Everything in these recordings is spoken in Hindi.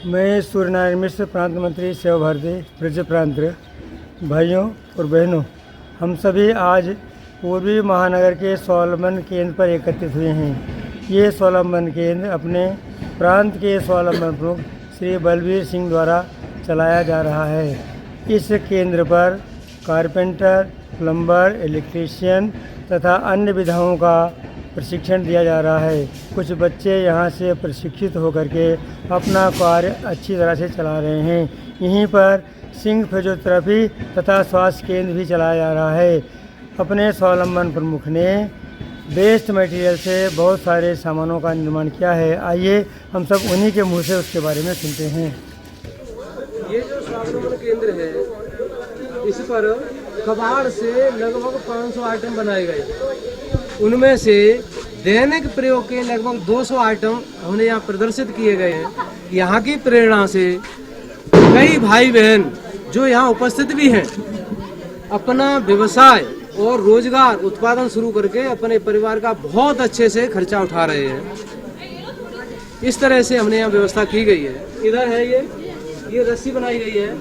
मैं सूर्यनारायण मिश्र, प्रांत मंत्री सेवा भारती ब्रज प्रांत। भाइयों और बहनों, हम सभी आज पूर्वी महानगर के स्वावलंबन केंद्र पर एकत्रित हुए हैं। ये स्वावलंबन केंद्र अपने प्रांत के स्वावलंबन प्रमुख श्री बलबीर सिंह द्वारा चलाया जा रहा है। इस केंद्र पर कारपेंटर, प्लम्बर, इलेक्ट्रीशियन तथा अन्य विधाओं का प्रशिक्षण दिया जा रहा है। कुछ बच्चे यहाँ से प्रशिक्षित होकर के अपना कार्य अच्छी तरह से चला रहे हैं। यहीं पर सिंह फिजियोथेरेपी तथा स्वास्थ्य केंद्र भी चलाया जा रहा है। अपने स्वावलंबन प्रमुख ने वेस्ट मटेरियल से बहुत सारे सामानों का निर्माण किया है। आइए हम सब उन्हीं के मुँह से उसके बारे में सुनते हैं। ये जो स्वावलंबन केंद्र है, इस पर कबाड़ से लगभग 500 आइटम बनाए गए। उनमें से दैनिक प्रयोग के लगभग 200 आइटम हमने यहाँ प्रदर्शित किए गए हैं। यहाँ की प्रेरणा से कई भाई बहन जो यहाँ उपस्थित भी हैं, अपना व्यवसाय और रोजगार उत्पादन शुरू करके अपने परिवार का बहुत अच्छे से खर्चा उठा रहे हैं। इस तरह से हमने यहाँ व्यवस्था की गई है। इधर है ये रस्सी बनाई गई है।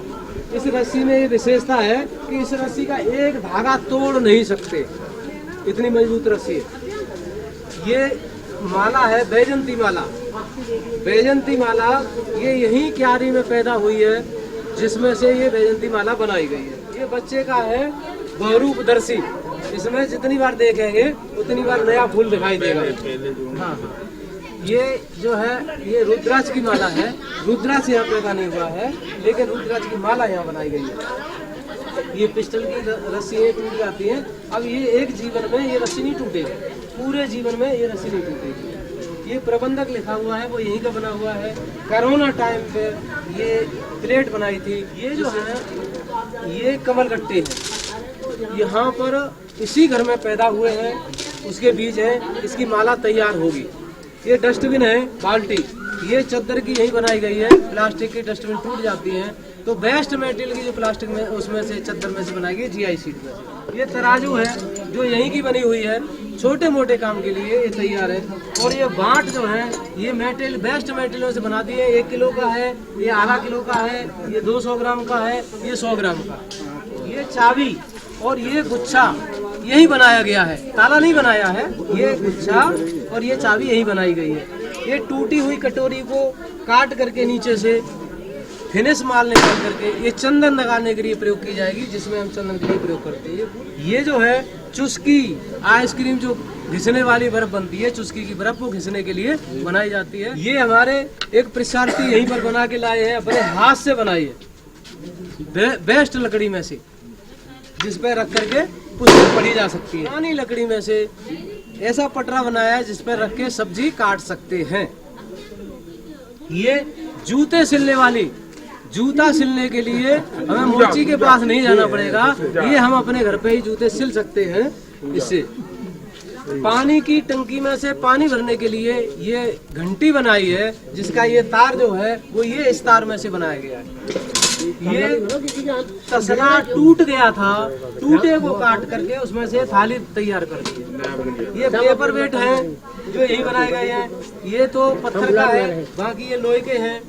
इस रस्सी में ये विशेषता है कि इस रस्सी का एक धागा तोड़ नहीं सकते, इतनी मजबूत रस्सी है। ये माला है बैजंती माला। बैजंती माला ये यहीं क्यारी में पैदा हुई है, जिसमें से ये बैजंती माला बनाई गई है। ये बच्चे का है बहुरूपदर्शी। इसमें जितनी बार देखेंगे उतनी बार नया फूल दिखाई देगा। हाँ, ये जो है ये रुद्राक्ष की माला है। रुद्राक्ष यहाँ पैदा नहीं हुआ है, लेकिन रुद्राक्ष की माला यहाँ बनाई गई है। ये पिस्टल की रस्सी टूट जाती है। अब ये एक जीवन में ये रस्सी नहीं टूटेगी, पूरे जीवन में ये रस्सी नहीं टूटेगी। ये प्रबंधक लिखा हुआ है, वो यहीं का बना हुआ है। कोरोना टाइम पे ये प्लेट बनाई थी। ये जो है ये कमल गट्टे हैं, यहाँ पर इसी घर में पैदा हुए हैं, उसके बीज हैं। इसकी माला तैयार होगी। ये डस्टबिन है, बाल्टी, ये चद्दर की यही बनाई गई है। प्लास्टिक की डस्टबिन टूट जाती है तो वेस्ट मटेरियल की जो प्लास्टिक में उसमें से चद्दर में से बनाई गई GI शीट में। ये तराजू है जो यहीं की बनी हुई है, छोटे मोटे काम के लिए ये तैयार है। और ये बाट जो है ये मटेरियल वेस्ट मटेरियल से बना दी है। 1 किलो का है, ये आधा किलो का है, ये 200 ग्राम का है, ये 100 ग्राम का। ये चाबी और ये गुच्छा यही बनाया गया है, ताला नहीं बनाया है। ये गुच्छा और ये चाबी यही बनाई गई है। ये टूटी हुई कटोरी को काट करके नीचे से फिनिश माल निकाल करके ये चंदन लगाने के लिए प्रयोग की जाएगी, जिसमें हम चंदन के लिए प्रयोग करते हैं। ये जो है चुस्की आइसक्रीम जो घिसने वाली बर्फ बनती है, चुस्की की बर्फ को घिसने के लिए बनाई जाती है। ये हमारे एक प्रशिक्षार्थी यहीं पर बना के लाए हैं, अपने हाथ से बनाई है, बेस्ट लकड़ी में से, जिस पे रख करके पुस्तक पढ़ी जा सकती है। पुरानी लकड़ी में से ऐसा पटरा बनाया है जिस पर रख के सब्जी काट सकते हैं। ये जूते सिलने वाली, जूता सिलने के लिए हमें मोची के पास नहीं जाना पड़ेगा। ये हम अपने घर पे ही जूते सिल सकते हैं। इससे पानी की टंकी में से पानी भरने के लिए ये घंटी बनाई है, जिसका ये तार जो है वो ये इस तार में से बनाया गया है। ये तसला टूट गया था, टूटे को काट करके उसमें से थाली तैयार कर दी। ये पेपर वेट है जो यही बनाए गए हैं। ये तो पत्थर का है, बाकी ये लोहे के हैं।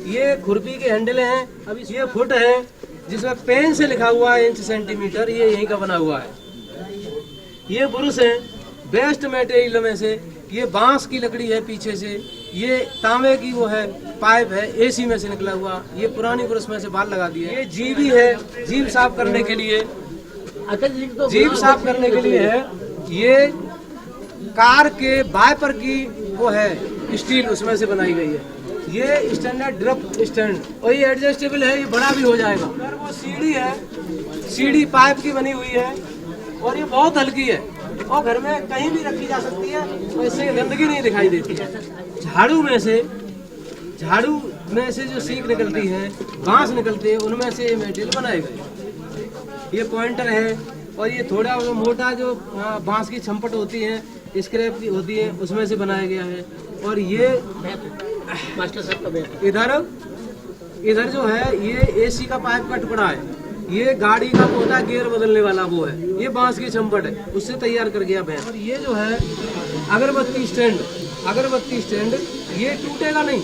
ये खुरपी के हैंडल हैं। अभी ये फुट है जिसमें पेन से लिखा हुआ है इंच सेंटीमीटर, ये यहीं का बना हुआ है। ये बुरुश है बेस्ट मटेरियल में से। ये बांस की लकड़ी है पीछे से। ये तांबे की वो है पाइप है, AC में से निकला हुआ। ये पुरानी ब्रश में से बाल लगा दिए। ये जीभी है, जीभ साफ करने के लिए, जीभ साफ करने के लिए है। ये कार के वाइपर की वो है स्टील, उसमें से बनाई गई है। ये स्टैंडर्ड ड्रप स्टैंड, और ये एडजस्टेबल है, ये बड़ा भी हो जाएगा। वो सीढ़ी है, सीढ़ी पाइप की बनी हुई है और ये बहुत हल्की है और घर में कहीं भी रखी जा सकती है और इससे गंदगी नहीं दिखाई देती है। झाड़ू में से जो सीख निकलती है, बांस निकलते हैं, उनमें से ये मटेरियल बनाए गए। ये पॉइंटर है और ये थोड़ा मोटा जो बांस की छंपट होती है, स्क्रैप की होती है, उसमें से बनाया गया है। और ये मास्टर साहब इधर जो है ये AC का पाइप का टुकड़ा है। ये गाड़ी का वो होता है गियर बदलने वाला, वो है। ये बांस की छंपट है, उससे तैयार कर गया भैंस। और ये जो है अगरबत्ती स्टैंड, ये टूटेगा नहीं,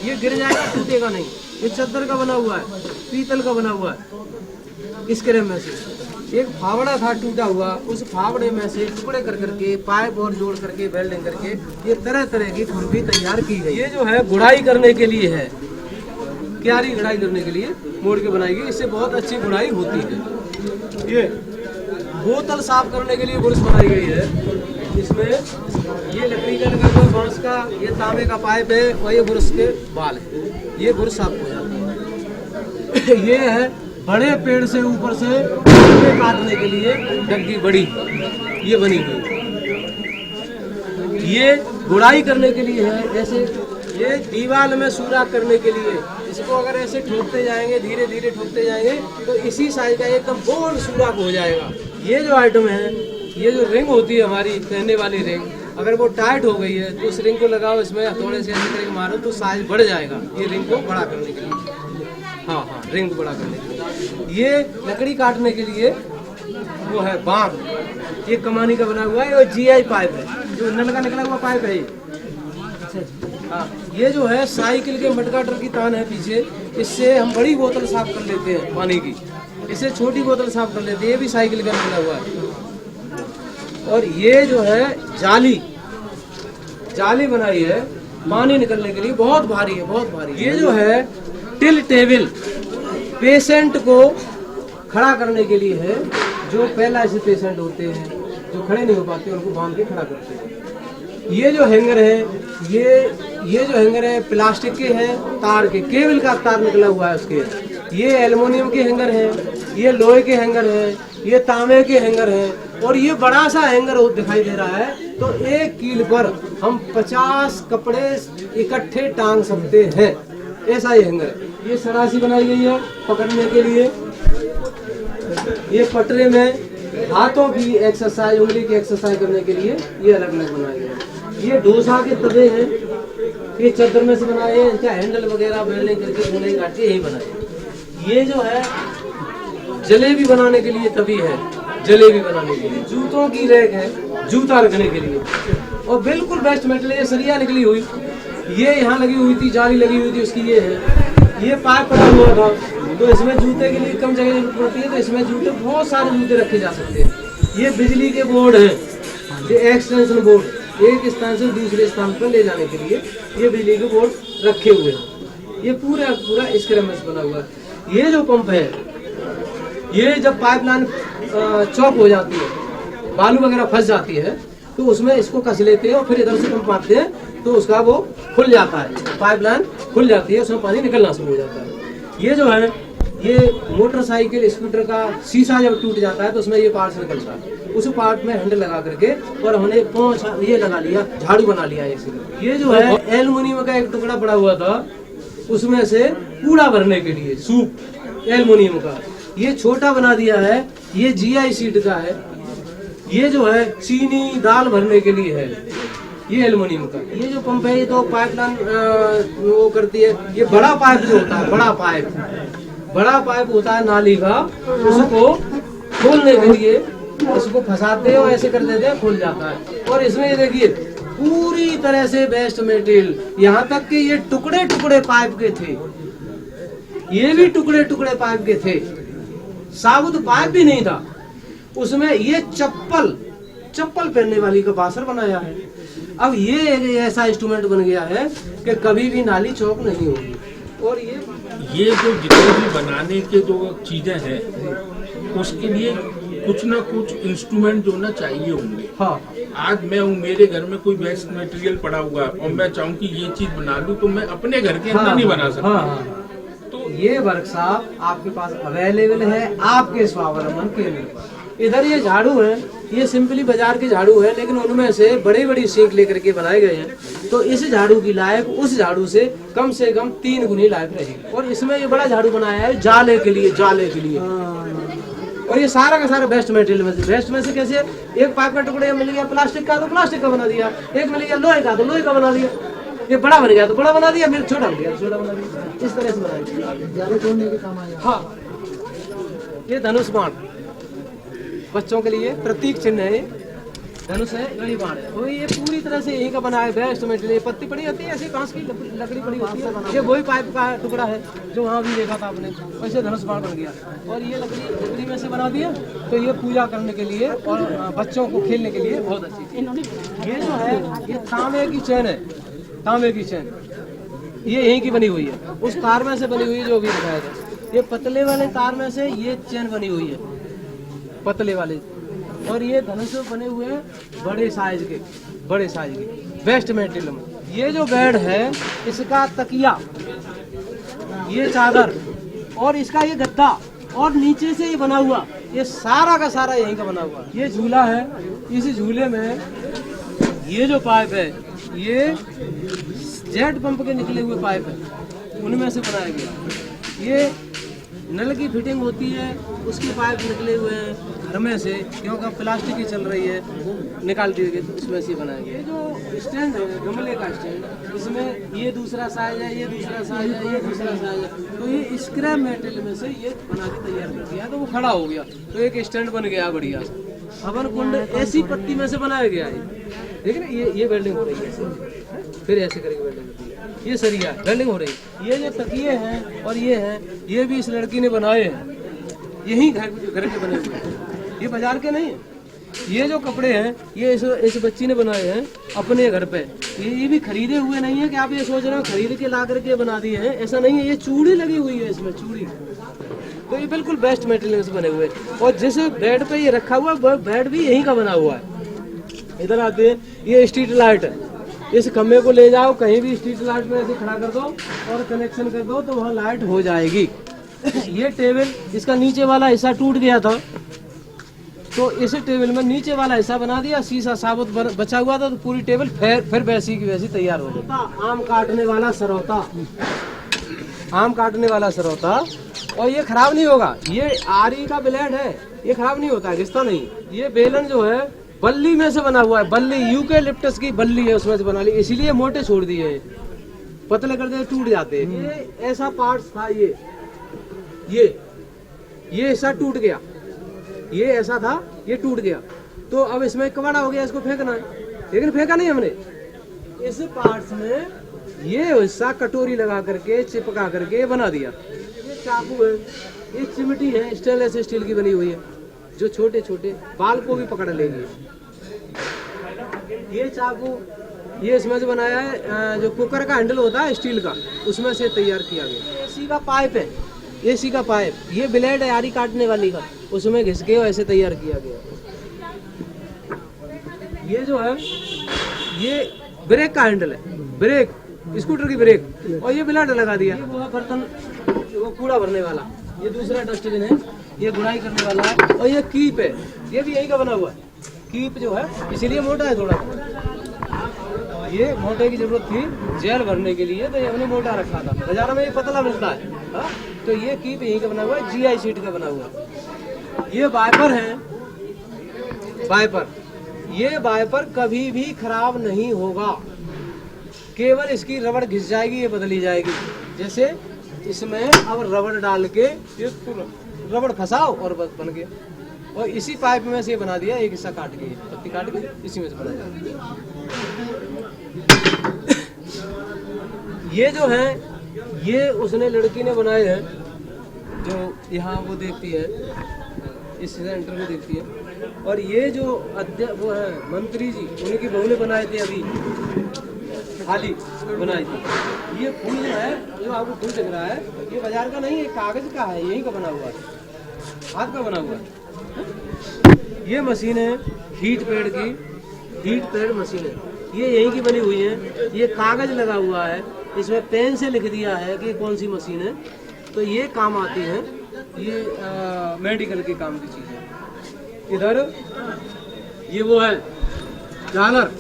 ये गिर जाएगा, टूटेगा नहीं। ये चद्दर का बना हुआ है, पीतल का बना हुआ है। इस क्रेम में से एक फावड़ा था टूटा हुआ, उस फावड़े में से टुकड़े कर करके पाइप और जोड़ करके वेल्डिंग करके ये तरह तरह की खुरपी तैयार की गई। ये जो है गुड़ाई करने के लिए है, क्यारी गुड़ाई करने के लिए मोड़ के बनाई गई। इससे बहुत अच्छी गुड़ाई होती है। ये बोतल साफ करने के लिए बुरश बनाई गई है। इसमें ये लकड़ी का लगा हुआ बांस का, ये तांबे का पाइप है और ये बुरश के बाल है। ये बुरश साफ हो जाता है। ये है बड़े पेड़ से ऊपर से काटने के लिए डग्गी बड़ी, ये बनी हुई। ये गुड़ाई करने के लिए है। ऐसे ये दीवार में सुराख करने के लिए, इसको अगर ऐसे ठोकते जाएंगे, धीरे धीरे ठोकते जाएंगे तो इसी साइज का एकदम गोल सुराख हो जाएगा। ये जो आइटम है, ये जो रिंग होती है हमारी पहनने वाली रिंग, अगर वो टाइट हो गई है तो उस रिंग को लगाओ, इसमें थोड़े से ऐसे करके मारो तो साइज बढ़ जाएगा। ये रिंग को बड़ा करने के लिए, हाँ, रिंग को बड़ा करने के लिए। ये लकड़ी काटने के लिए वो है बांग, ये कमानी का बना हुआ है और GI पाइप है, जो नल का निकला हुआ पाइप है ये। हाँ, ये जो है साइकिल के मटकाटर की तान है पीछे, इससे हम बड़ी बोतल साफ कर लेते हैं पानी की, इससे छोटी बोतल साफ कर लेते हैं। ये भी साइकिल का निकला हुआ है। और ये जो है जाली बनाई है पानी निकलने के लिए, बहुत भारी है, बहुत भारी। ये जो है टिल टेबल पेशेंट को खड़ा करने के लिए है। जो पैरालिसिस पेशेंट होते हैं, जो खड़े नहीं हो पाते, उनको बांध के खड़ा करते हैं। ये जो हैंगर है, ये जो हैंगर है प्लास्टिक के हैं, तार के, केबल का तार निकला हुआ है उसके। ये एल्युमिनियम के हैंगर है, ये लोहे के हैंगर है, ये तांबे के हैंगर है, और ये बड़ा सा हैंगर दिखाई दे रहा है। तो एक कील पर हम 50 कपड़े इकट्ठे टांग सकते हैं, ऐसा ये हैंगर है। ये सरासी बनाई गई है पकड़ने के लिए। ये पटरे में हाथों की एक्सरसाइज, उंगली की एक्सरसाइज करने के लिए ये अलग अलग बनाए गए। ये डोसा के तवे हैं, ये चद्दर में से बनाए हैं, इनका हैंडल वगैरह वेल्डिंग करके बुनाई काट के यही बनाए। ये जो है जलेबी बनाने के लिए तवी है, जलेबी बनाने के लिए। जूतों की रैक है, जूता रखने के लिए। और बिल्कुल बेस्ट मेटेरियल, ये सरिया निकली हुई, ये यहाँ लगी हुई थी, जाली लगी हुई थी उसकी, ये है। ये पाइप पड़ा हुआ था, तो इसमें जूते के लिए कम जगह जरूरत पड़ती है, तो इसमें जूते, बहुत सारे जूते रखे जा सकते हैं। ये बिजली के बोर्ड है, ये एक्सटेंशन बोर्ड, एक स्थान से दूसरे स्थान पर ले जाने के लिए ये बिजली के बोर्ड रखे हुए हैं। ये पूरा स्क्रैप से बना हुआ है। ये जो पंप है, ये जब पाइपलाइन चौक हो जाती है, बालू वगैरह फंस जाती है, तो उसमें इसको कस लेते हैं और फिर इधर से पंप मारते हैं, तो उसका वो खुल जाता है, पाइपलाइन खुल जाती है, उसमें पानी निकलना शुरू हो जाता है। ये जो है, ये मोटरसाइकिल स्कूटर का शीशा जब टूट जाता है तो उसमें ये पार्ट निकलता है, उस पार्ट में हैंडल लगा करके और हमने 5 ये लगा लिया, झाड़ू बना लिया एक। ये जो है एल्युमिनियम का एक टुकड़ा पड़ा हुआ था, उसमें से कूड़ा भरने के लिए सूप एल्युमिनियम का, ये छोटा बना दिया है। ये GI शीट का है। ये जो है चीनी दाल भरने के लिए है, ये एल्युमिनियम का। ये जो पंप है, ये तो पाइपलाइन वो करती है। ये बड़ा पाइप जो होता है, बड़ा पाइप होता है नाली का, उसको खोलने के लिए इसको फंसाते हैं और ऐसे कर देते हैं, खुल जाता है। और इसमें ये देखिए पूरी तरह से बेस्ट मटेरियल, यहाँ तक कि ये टुकड़े टुकड़े पाइप के थे, ये भी टुकड़े टुकड़े पाइप के थे, साबुत पाइप भी नहीं था उसमें। ये चप्पल पहनने वाली का बासर बनाया है। अब ये ऐसा इंस्ट्रूमेंट बन गया है कि कभी भी नाली चौक नहीं होगी। और ये जो जितने भी बनाने के जो चीजें हैं, उसके लिए कुछ ना कुछ इंस्ट्रूमेंट जो ना चाहिए होंगे। हाँ, आज मैं हूँ, मेरे घर में कोई वेस्ट मटेरियल पड़ा हुआ है और मैं चाहूँ कि ये चीज बना लूँ, तो मैं अपने घर के अंदर नहीं बना सकता। हाँ। तो ये वर्कशॉप आपके पास अवेलेबल है आपके स्वावलंबन केंद्र पर। इधर ये झाड़ू है, ये सिंपली बाजार के झाड़ू है, लेकिन उनमें से बड़ी सीख लेकर के बनाए गए हैं। तो इस झाड़ू की लाइफ उस झाड़ू से कम 3 गुनी लाइफ रहेगी। और इसमें ये बड़ा झाड़ू बनाया है जाले के लिए। और ये सारा का सारा बेस्ट मटेरियल में से कैसे, एक पाइप का टुकड़ा मिल गया प्लास्टिक का, तो प्लास्टिक का बना दिया, एक मिल गया लोहे का, तो लोहे का बना दिया, ये बड़ा बन गया तो बड़ा बना दिया, फिर छोटा बन गया तो छोटा बना दिया, इस तरह से बनाया। हाँ, ये धनुष बाण बच्चों के लिए प्रतीक चिन्ह है। धनुष है, ये बाण है। और ये पूरी तरह से यही का बना है, बेस्ट मटेरियल। पत्ती पड़ी होती है ऐसी, कांच की लकड़ी पड़ी होती है, ये वही पाइप का टुकड़ा है जो वहाँ भी देखा था आपने, वैसे धनुष बाण बन गया। और ये लकड़ी में से बना दिया, तो ये पूजा करने के लिए और बच्चों को खेलने के लिए बहुत अच्छी चीज। ये जो है ये तांबे की चैन है, तांबे की चैन, ये यहीं की बनी हुई है, उस तार में से बनी हुई है जो भी दिखाया था। ये पतले वाले तार में से ये चैन बनी हुई है, पतले वाले। और ये धनुष बने हुए हैं बड़े साइज के, बड़े साइज के, बेस्ट मटेरियल में। ये जो बेड है इसका तकिया, ये चादर और इसका ये गद्दा और नीचे से ये बना हुआ, ये सारा का सारा यहीं का बना हुआ। ये झूला है, इस झूले में ये जो पाइप है ये जेट पंप के निकले हुए पाइप है, उनमें से बनाया गया। ये नल की फिटिंग होती है, उसकी पाइप निकले हुए हैं घर में से, क्योंकि प्लास्टिक की चल रही है, निकाल दिए गए, तो उसमें से बनाया गया। ये जो स्टैंड है गमले का स्टैंड, इसमें ये दूसरा साइज है, ये दूसरा साइज है, ये दूसरा साइज है, तो ये स्क्रैप मेटेरियल में से ये बना के तैयार कर दिया, तो वो खड़ा हो गया, तो एक स्टैंड बन गया बढ़िया। हवन कुंड ऐसी पत्ती में से बनाया गया है। देख रहे ये वेल्डिंग हो रही है, फिर ऐसे करके वेल्डिंग होती है। ये सरिया वेल्डिंग हो रही है। ये जो तकिए हैं और ये हैं, ये भी इस लड़की ने बनाए हैं, यही घर के बने हुए हैं, ये बाजार के नहीं है। ये जो कपड़े हैं ये इस बच्ची ने बनाए हैं अपने घर पे, ये भी खरीदे हुए नहीं है कि आप ये सोच रहे हो खरीद के ला करके बना दिए हैं, ऐसा नहीं है। ये चूड़ी लगी हुई है इसमें, चूड़ी, तो ये बिल्कुल बेस्ट मटेरियल से बने हुए। और जिस बेड पे ये रखा हुआ है बेड भी यही का बना हुआ है। इधर आते हैं, ये स्ट्रीट लाइट है, इस खम्भे को ले जाओ कहीं भी स्ट्रीट लाइट में ऐसे खड़ा कर दो और कनेक्शन कर दो तो वहाँ लाइट हो जाएगी। ये टेबल, इसका नीचे वाला हिस्सा टूट गया था, तो इस टेबल में नीचे वाला हिस्सा बना दिया, शीशा साबुत बचा हुआ था, तो पूरी टेबल फिर वैसी की वैसी तैयार हो गई। आम काटने वाला सरौता, आम काटने वाला सरौता, और ये खराब नहीं होगा। ये आरी का ब्लेड है, ये खराब नहीं होता है, घिसता नहीं। ये बेलन जो है बल्ली में से बना हुआ है, बल्ली यूकेलिप्टस की बल्ली है, उसमें से बना ली, इसीलिए मोटे छोड़ दिए, पतले कर दे टूट जाते। ये ऐसा पार्ट था, ये हिस्सा टूट गया, ये ऐसा था, ये टूट गया, तो अब इसमें कबाड़ा हो गया, इसको फेंकना है, लेकिन फेंका नहीं हमने। इस पार्ट्स में ये हिस्सा कटोरी लगा करके चिपका करके बना दिया। ये चाकू है, ये चिमटी है, स्टेनलेस स्टील की बनी हुई है, जो छोटे छोटे बाल को भी पकड़ लेगी। ये चाकू ये इसमें से बनाया है, जो कुकर का हैंडल होता है स्टील का, उसमें से तैयार किया गया। एसी का पाइप है, एसी का पाइप, ये ब्लेड है आरी काटने वाली का, उसमें घिस के ऐसे तैयार किया गया। ये जो है ये ब्रेक का हैंडल है, ब्रेक, स्कूटर की ब्रेक, और ये ब्लेड लगा दिया। ये वो है बर्तन, वो कूड़ा भरने वाला, ये दूसरा डस्टबिन है, ये गुड़ाई करने वाला है। और ये कीप है, ये भी यही का बना हुआ है, कीप जो है, इसीलिए मोटा है थोड़ा, ये मोटे की जरूरत थी जेल भरने के लिए, तो ये हमने मोटा रखा था, बाजार में ये पतला मिलता है। हा? तो ये कीप यही का बना हुआ है, GI शीट का बना हुआ है। ये वाइपर है, वाइपर, ये वाइपर कभी भी खराब नहीं होगा, केवल इसकी रबड़ घिस जाएगी, ये बदली जाएगी। जैसे इसमें अब रबड़ डाल के ये रबड़ फंसाओ और बस बन गया। और इसी पाइप में से बना दिया, एक हिस्सा काट के, पत्ती काट के इसी में से बना दिया। ये जो है ये उसने लड़की ने बनाए हैं, जो यहाँ वो देखती है, इस सेंटर में देखती है। और ये जो वो है मंत्री जी, उनकी बहू ने बनाए थे, अभी हाली बनाई थी। ये फूल जो है, जो आपको फूल दिख रहा है, ये बाजार का नहीं है, कागज का है, यहीं का बना हुआ है, हाथ का बना हुआ है। ये मशीन है हीट पैड की, हीट पैड मशीन है, ये यहीं की बनी हुई है। ये कागज लगा हुआ है, इसमें पेन से लिख दिया है कि कौन सी मशीन है, तो ये काम आती है। ये मेडिकल के काम की चीज है। इधर ये वो है झालर।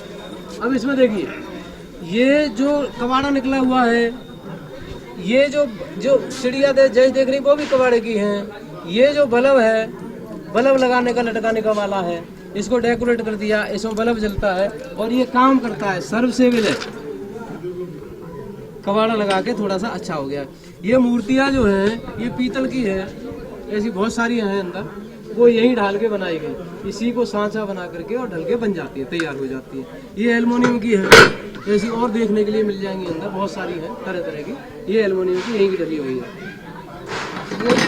अब इसमें देखिए, ये जो कबाड़ा निकला हुआ है, ये जो चिड़िया जैसे देख रही वो भी कबाड़े की है। ये जो बल्ब है, बल्ब लगाने का लटकाने का वाला है, इसको डेकोरेट कर दिया, इसमें बल्ब जलता है और ये काम करता है, सर्वसेबल है। कबाड़ा लगा के थोड़ा सा अच्छा हो गया। ये मूर्तियाँ जो हैं ये पीतल की है, ऐसी बहुत सारी हैं अंदर। वो यही ढाल के बनाई गई, इसी को सांचा बना करके और ढल के बन जाती है, तैयार हो जाती है। ये एल्युमिनियम की है, ऐसी और देखने के लिए मिल जाएंगी अंदर, बहुत सारी है तरह तरह की। ये एल्युमिनियम की यही की ढली हुई है।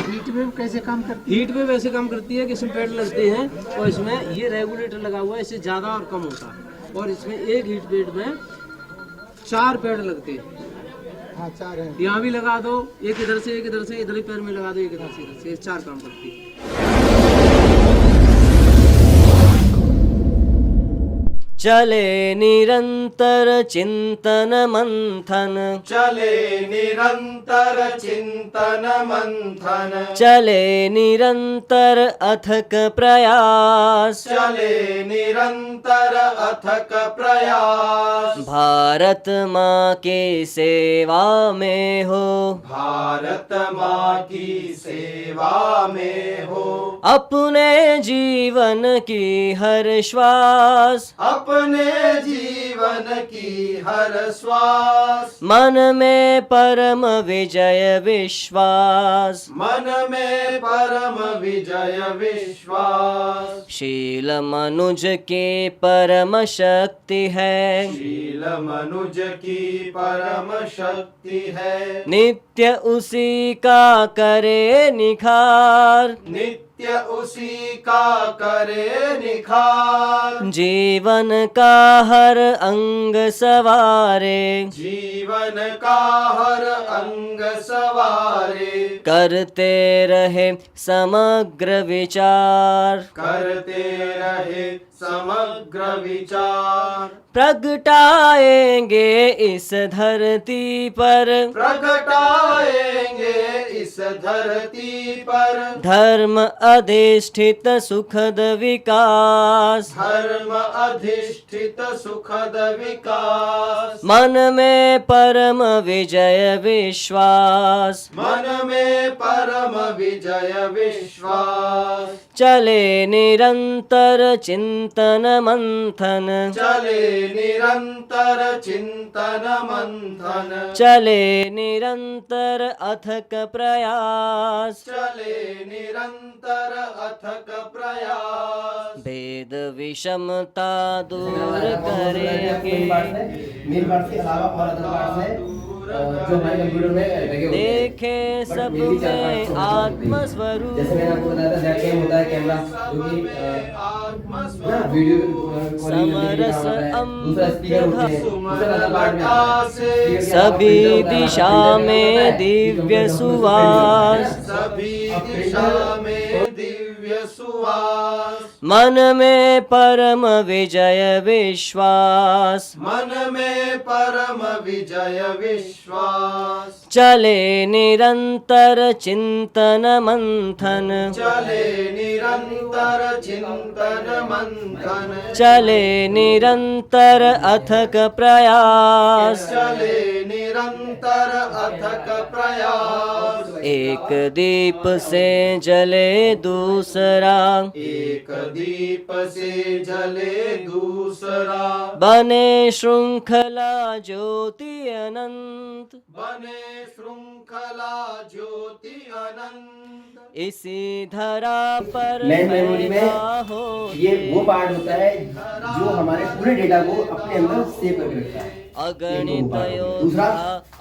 हीट वेव कैसे काम करती हीट वेव ऐसे काम करती है कि इसमें पैड लगते हैं और इसमें ये रेगुलेटर लगा हुआ है, इससे ज़्यादा और कम होता है। और इसमें एक हीट वेव में 4 पैड लगते हैं। है? हाँ 4 है। यहाँ भी लगा दो, एक इधर से, एक इधर से, इधर ही पैर में लगा दो, एक इधर से, इधर से, 4 काम करती है। चले निरंतर चिंतन मंथन, चले निरंतर चिंतन मंथन, चले निरंतर अथक प्रयास, चले निरंतर अथक प्रयास। भारत माँ के सेवा में हो, भारत माँ की सेवा में हो, अपने जीवन की हर श्वास, अपने जीवन की हर श्वास। मन में परम विजय विश्वास, मन में परम विजय विश्वास। शील मनुज के परम शक्ति है, शील मनुज की परम शक्ति है, नित्य उसी का करे निखार, नित्य उसी का करे निखार। जीवन का हर अंग सवारे, जीवन का हर अंग सवारे, करते रहे समग्र विचार, करते रहे समग्र विचार। प्रगटाएंगे इस धरती पर, प्रगटाएंगे इस धरती पर, धर्म अधिष्ठित सुखद विकास, धर्म अधिष्ठित सुखद विकास। मन में परम विजय विश्वास, मन में परम विजय विश्वास। चले निरंतर चिंतन मंथन, चले निरंतर चिंतन मंथन, चले निरंतर अथक प्रयास, चले निरंतर अथक प्रयास। भेद विषमता दूर करेंगे, मेन पार्ट के अलावा और अदर पार्ट्स हैं जो हमारे कंप्यूटर में लगे होते हैं। देखे सब में आत्म स्वरूप, जैसे मैंने आपको बताया था जेट कैम होता है कैमरा जो कि वीडियो कॉलिंग करने के लिए काम आता है। दूसरा स्पीकर होते हैं, दूसरा अदर पार्ट में आता है। सभी दिशा में दिव्य सुवास, सभी दिशा में दिव्य सुवास। मन में परम विजय विश्वास, मन में परम विजय विश्वास। चले निरंतर चिंतन मंथन, चले निरंतर चिंतन मंथन, चले निरंतर अथक प्रयास, चले निरंतर अथक प्रयास। एक दीप से जले दूसरा, एक दीप से जले दूसरा, बने श्रृंखला ज्योति अनंत, बने श्रृंखला ज्योति अनंत। इसी धरा पर मेन मेमोरी में हो ये वो पार्ट होता है जो हमारे पूरे डेटा को अपने अंदर सेव करके रखता है। अगणित दूसरा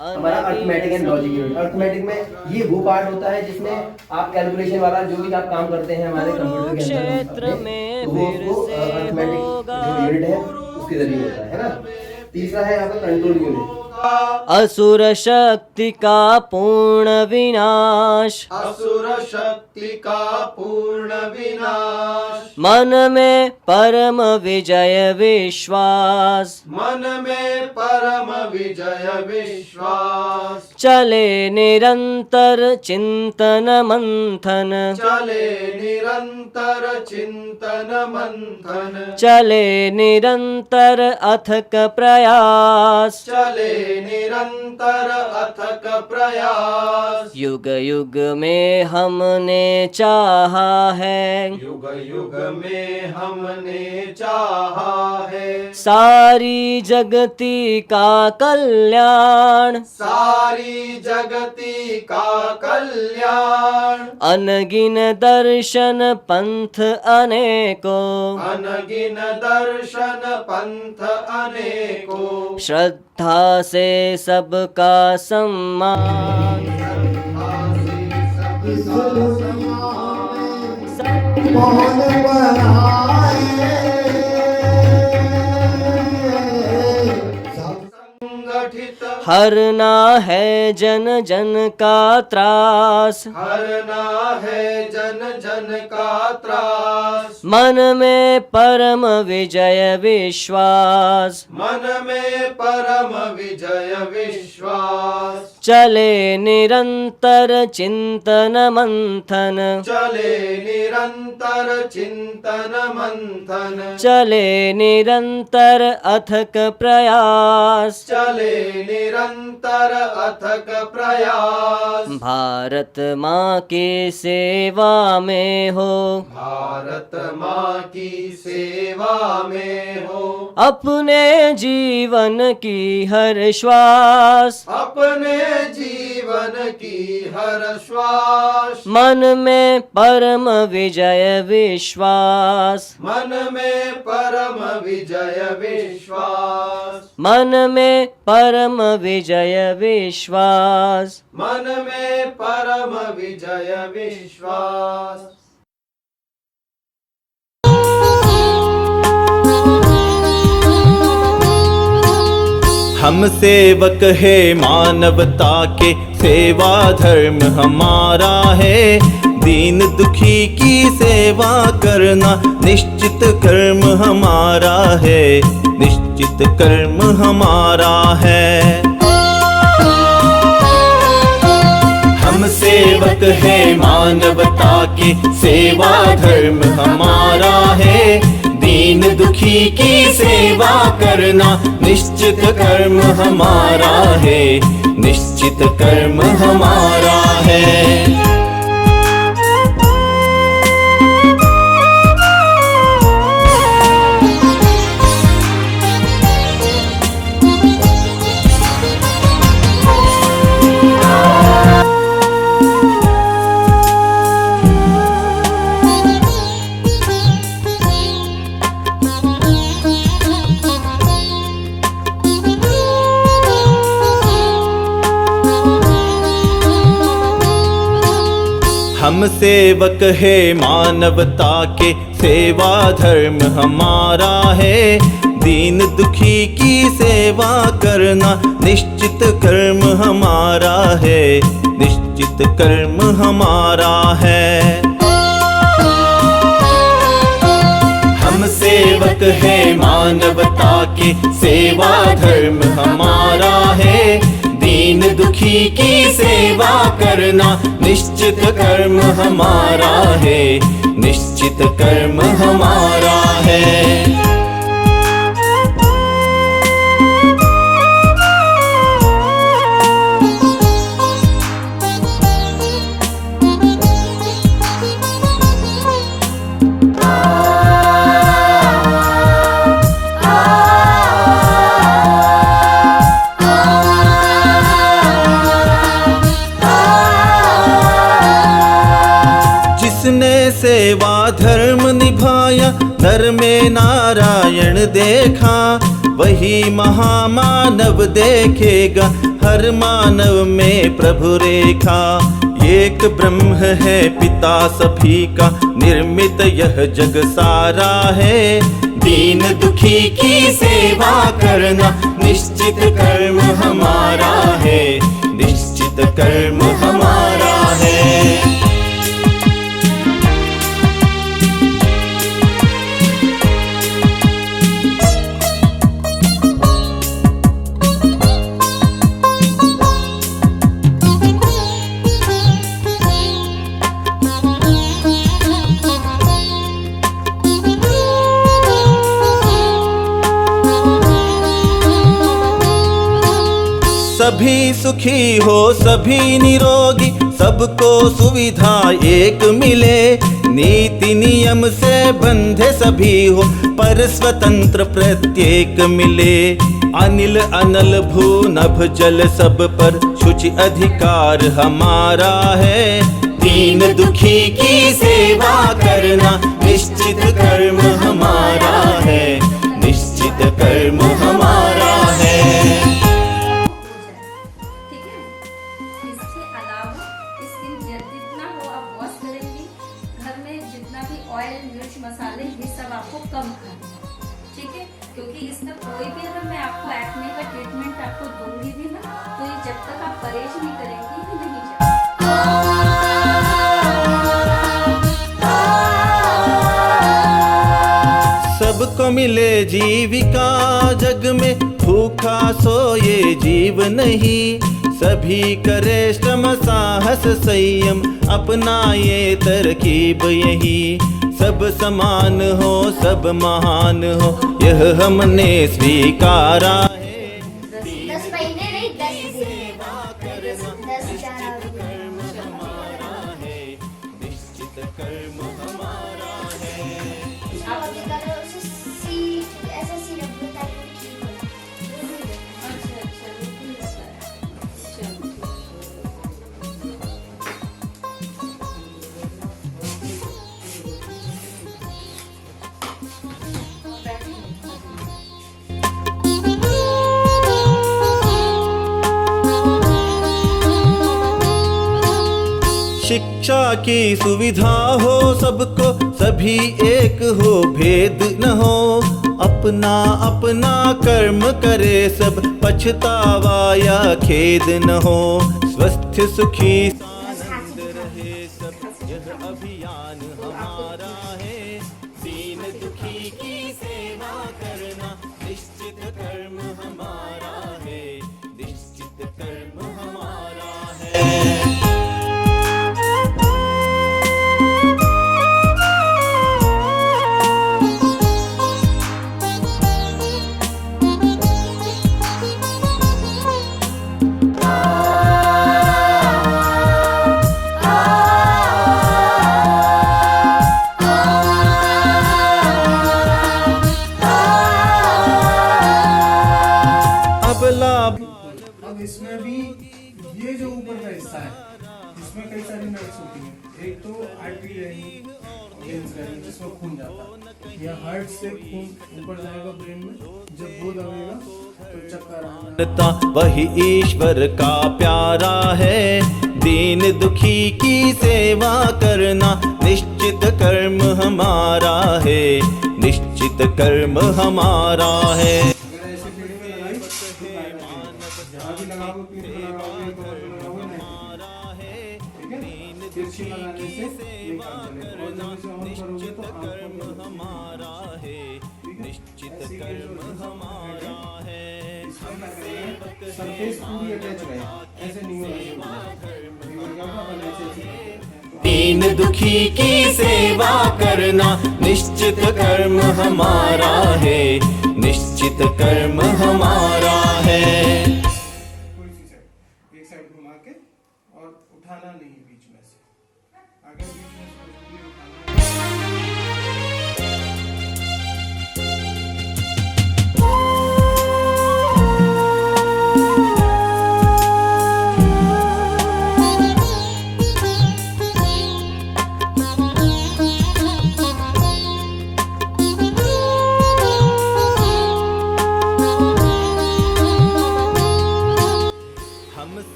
हमारा arithmetic and logic unit. Arithmetic में ये वो पार्ट होता है जिसमें आप कैलकुलेशन वाला जो भी आप काम करते हैं हमारे कंप्यूटर के कुरुक्षेत्र अंदर में तो वो फिर उसको से अर्थमेटिक होगा। जो यूनिट है उसके जरिए होता है ना। तीसरा है आपका कंट्रोल यूनिट। असुर शक्ति का पूर्ण विनाश, असुर शक्ति का पूर्ण विनाश। मन में परम विजय विश्वास, मन में परम विजय विश्वास। चले निरंतर चिंतन मंथन, चले निरंतर चिंतन मंथन, चले निरंतर अथक प्रयास, चले निरंतर अथक प्रयास। युग युग में हमने चाहा है, युग युग में हमने चाहा है, सारी जगती का कल्याण। सारी जगती का कल्याण। अनगिन दर्शन पंथ अनेकों, अनगिन दर्शन पंथ अनेकों। श्रद्धा से सबका सम्मान। संगठित हरना है जन जन का त्रास, हरना है जन जन का त्रास। मन में परम विजय विश्वास। मन में परम विजय विश्वास। चले निरंतर चिंतन मंथन, चले निरंतर चिंतन मंथन। चले निरंतर अथक प्रयास। चले निरंतर अथक प्रयास। भारत माँ की सेवा में हो, भारत माँ की सेवा में हो, अपने जीवन की हर श्वास। अपने जीवन की हर श्वास। मन में परम विजय विश्वास। मन में परम विजय विश्वास। मन में परम विजय विश्वास। मन में परम विजय विश्वास। हम सेवक है मानवता के, सेवा धर्म हमारा है। दीन दुखी की सेवा करना निश्चित कर्म हमारा है, निश्चित कर्म हमारा है। हम सेवक है मानवता के, सेवा धर्म हमारा है। दीन दुखी की सेवा करना निश्चित कर्म हमारा है, निश्चित कर्म हमारा है। हम सेवक है मानवता के, सेवा धर्म हमारा है। दीन दुखी की सेवा करना निश्चित कर्म हमारा है, निश्चित कर्म हमारा है। हम सेवक है मानवता के, सेवा धर्म हमारा है। दीन दुखी की सेवा करना निश्चित कर्म हमारा है, निश्चित कर्म हमारा है। जिसने सेवा धर्म निभाया, नर में नारायण देखा। वही महामानव देखेगा हर मानव में प्रभु रेखा। एक ब्रह्म है पिता सभी का, निर्मित यह जग सारा है। दीन दुखी की सेवा करना निश्चित कर्म हमारा है, निश्चित कर्म हमारा है। सभी सुखी हो सभी निरोगी, सबको सुविधा एक मिले। नीति नियम से बंधे सभी हो, पर स्वतंत्र प्रत्येक मिले। अनिल अनल भू नभ जल सब पर शुचि अधिकार हमारा है। दीन दुखी की सेवा करना निश्चित कर्म हमारा है, निश्चित कर्म हमारा है। ठीक है, इसके अलावा जितना हो आप वॉश करेंगी। घर में जितना भी ऑयल मिर्च मसाले ये सब आपको कम खाना है, ठीक है। क्योंकि इसका कोई भी अगर मैं आपको एक्ने का ट्रीटमेंट आपको दूंगी भी ना, तो ये जब तक आप परहेज नहीं करेंगी ये नहीं जाएगा। सबको मिले जीविका जग में, भूखा सोए जीव नहीं। सभी करे श्रम साहस संयम, अपनाए तरकीब यही। सब समान हो सब महान हो, यह हमने स्वीकारा है। 10 महीने नहीं 10 सेवा करना, 10 कर्म हमारा है, निश्चित कर्म हमारा है। आप अभी करो उसे सीट ऐसा सिरप बताइए। शिक्षा की सुविधा हो सबको, सभी एक हो भेद न हो। अपना अपना कर्म करे सब, पछतावा या खेद न हो। स्वस्थ सुखी आनंद रहे सब, यह अभियान हमारा है। दीन दुखी की सेवा करना निश्चित कर्म हमारा है, निश्चित कर्म हमारा है। अब इसमें भी ये जो ऊपर का हिस्सा है, इसमें कई सारी नर्व्स होती हैं। एक तो आर्टरी रहेगी, वेन्स रहेगी जिसमें खून जाता है, या हार्ट से खून ऊपर जाएगा ब्रेन में। जब वो दबेगा तो चक्कर आना। वही ईश्वर का प्यारा है। दीन दुखी की सेवा करना निश्चित कर्म हमारा है, निश्चित कर्म हमारा है। तिरछी लगाने से ये काम चलेगा, और जब इसे ऑन करोगे तो कर्म हमारा है, निश्चित कर्म हमारा है। सरफेस पूरी अटैच रहे, ऐसे नहीं होना चाहिए। दीन दुखी की सेवा करना निश्चित कर्म हमारा है, निश्चित कर्म हमारा है। एक साइड घुमा के और उठाना नहीं है बीच में से, अगर बीच में से उठाना।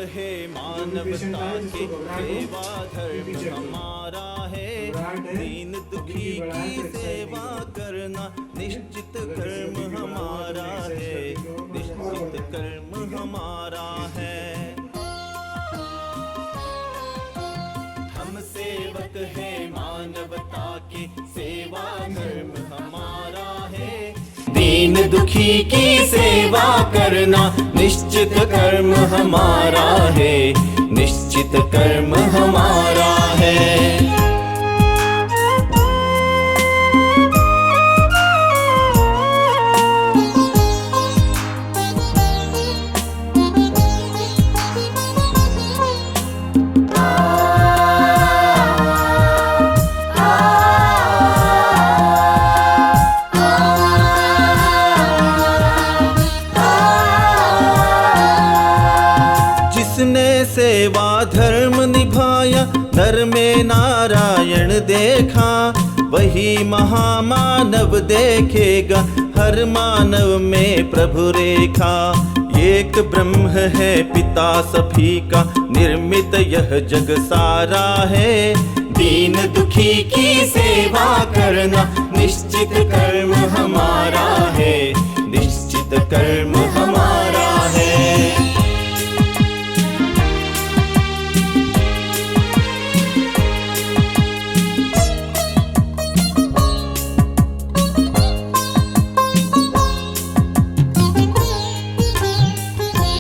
है मानवता की सेवा धर्म हमारा है। दीन दुखी की सेवा करना निश्चित कर्म हमारा है, निश्चित कर्म हमारा है। हम सेवक है मानवता की सेवा धर्म हमारा है। दीन दुखी की सेवा करना निश्चित कर्म हमारा है, निश्चित कर्म हमारा है। जिसने सेवा धर्म निभाया, नर में नारायण देखा, वही महामानव देखेगा हर मानव में प्रभु रेखा। एक ब्रह्म है पिता सभी का, निर्मित यह जग सारा है। दीन दुखी की सेवा करना निश्चित कर्म हमारा